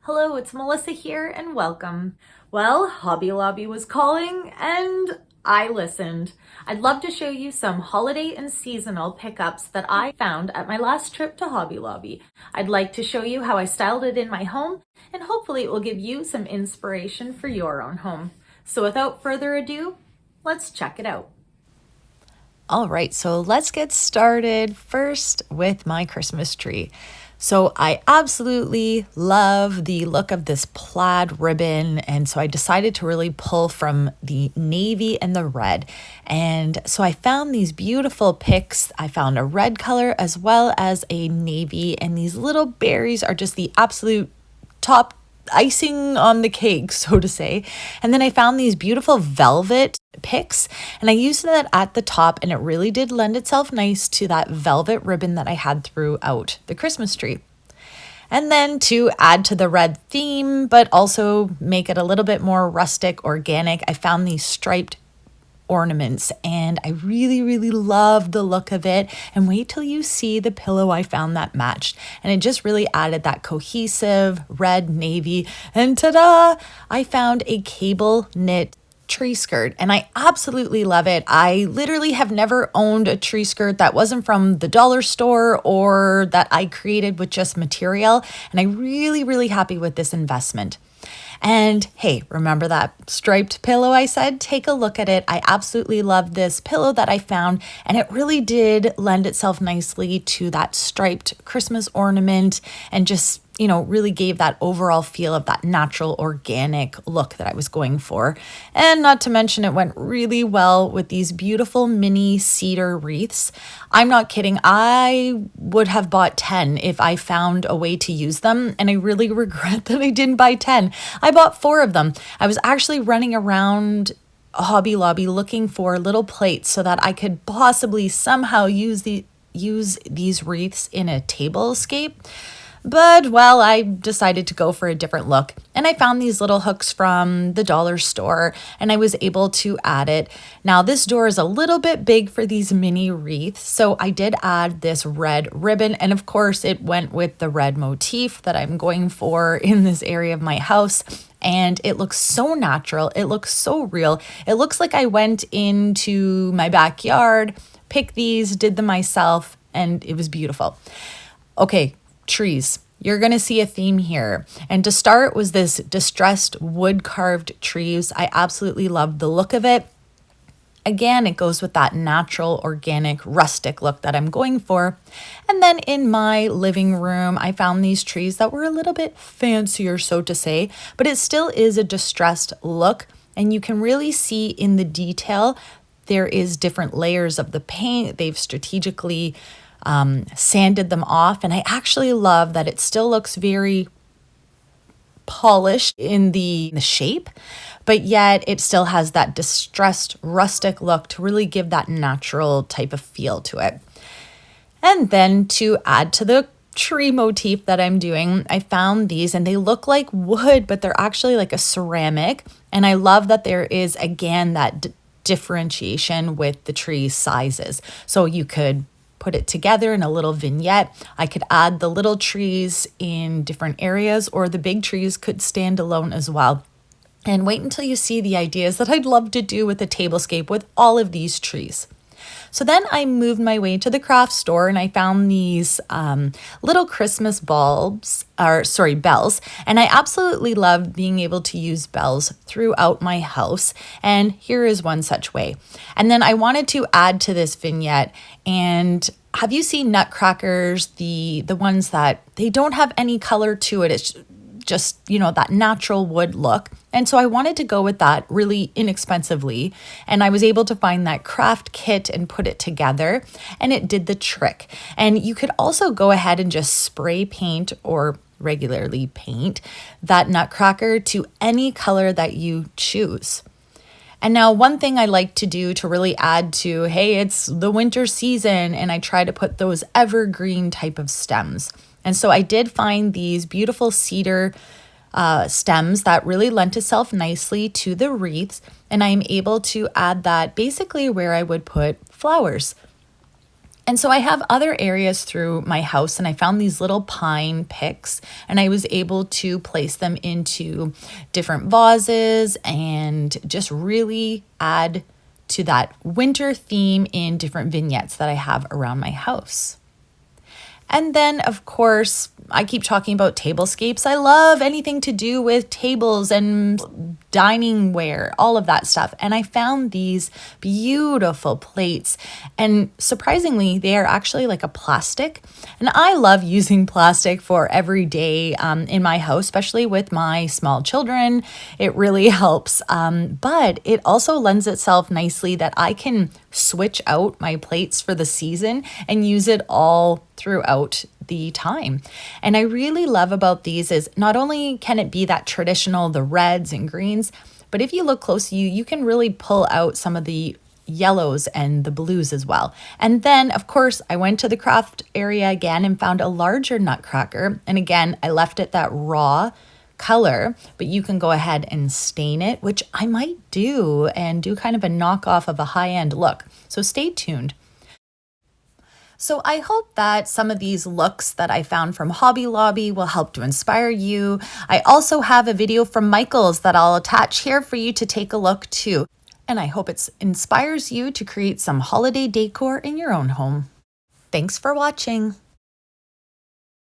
Hello, it's Melissa here and welcome. Well, Hobby Lobby was calling and I listened. I'd love to show you some holiday and seasonal pickups that I found at my last trip to Hobby Lobby. I'd like to show you how I styled it in my home and hopefully it will give you some inspiration for your own home. So without further ado, let's check it out. All right, so let's get started first with my Christmas tree. So I absolutely love the look of this plaid ribbon. And so I decided to really pull from the navy and the red. And so I found these beautiful picks. I found a red color as well as a navy. And these little berries are just the absolute top icing on the cake, so to say. And then I found these beautiful velvet picks and I used that at the top, and it really did lend itself nice to that velvet ribbon that I had throughout the Christmas tree. And then to add to the red theme, but also make it a little bit more rustic, organic, I found these striped ornaments and I really love the look of it. And wait till you see the pillow I found that matched, and it just really added that cohesive red navy. And ta-da, I found a cable knit tree skirt and I absolutely love it. I literally have never owned a tree skirt that wasn't from the dollar store or that I created with just material, and I'm really happy with this investment. And hey, remember that striped pillow I said? Take a look at it. I absolutely love this pillow that I found, and it really did lend itself nicely to that striped Christmas ornament and just, really gave that overall feel of that natural organic look that I was going for. And not to mention, it went really well with these beautiful mini cedar wreaths. I'm not kidding. I would have bought 10 if I found a way to use them, and I really regret that I didn't buy 10. I bought 4 of them. I was actually running around Hobby Lobby looking for little plates so that I could possibly somehow use these wreaths in a tablescape. But, well, I decided to go for a different look, and I found these little hooks from the dollar store, and I was able to add it. Now, this door is a little bit big for these mini wreaths, so I did add this red ribbon, and of course, it went with the red motif that I'm going for in this area of my house. And it looks so natural. It looks so real. It looks like I went into my backyard, picked these, did them myself, and it was beautiful. Okay, trees. You're going to see a theme here. And to start was this distressed wood carved trees. I absolutely loved the look of it. Again, it goes with that natural, organic, rustic look that I'm going for. And then in my living room, I found these trees that were a little bit fancier, so to say, but it still is a distressed look. And you can really see in the detail, there is different layers of the paint. They've strategically sanded them off. And I actually love that it still looks very polished in the shape, but yet it still has that distressed rustic look to really give that natural type of feel to it. And then to add to the tree motif that I'm doing, I found these and they look like wood, but they're actually like a ceramic. And I love that there is, again, that differentiation with the tree sizes. So you could put it together in a little vignette. I could add the little trees in different areas, or the big trees could stand alone as well. And wait until you see the ideas that I'd love to do with a tablescape with all of these trees. So then I moved my way to the craft store and I found these little Christmas bells. And I absolutely love being able to use bells throughout my house. And here is one such way. And then I wanted to add to this vignette. And have you seen nutcrackers? The ones that they don't have any color to it. It's just, that natural wood look. And so I wanted to go with that really inexpensively. And I was able to find that craft kit and put it together, and it did the trick. And you could also go ahead and just spray paint or regularly paint that nutcracker to any color that you choose. And now one thing I like to do to really add to, hey, it's the winter season, and I try to put those evergreen type of stems. And so I did find these beautiful cedar stems that really lent itself nicely to the wreaths. And I'm able to add that basically where I would put flowers. And so I have other areas through my house, and I found these little pine picks, and I was able to place them into different vases and just really add to that winter theme in different vignettes that I have around my house. And then, of course, I keep talking about tablescapes. I love anything to do with tables and dining ware, all of that stuff. And I found these beautiful plates. And surprisingly, they are actually like a plastic. And I love using plastic for every day in my house, especially with my small children. It really helps. But it also lends itself nicely that I can switch out my plates for the season and use it all throughout the time. And I really love about these is not only can it be that traditional, the reds and greens, but if you look close, you can really pull out some of the yellows and the blues as well. And then, of course, I went to the craft area again and found a larger nutcracker. And again, I left it that raw color, but you can go ahead and stain it, which I might do and do kind of a knockoff of a high-end look. So stay tuned. So I hope that some of these looks that I found from Hobby Lobby will help to inspire you. I also have a video from Michael's that I'll attach here for you to take a look too. And I hope it inspires you to create some holiday decor in your own home. Thanks for watching.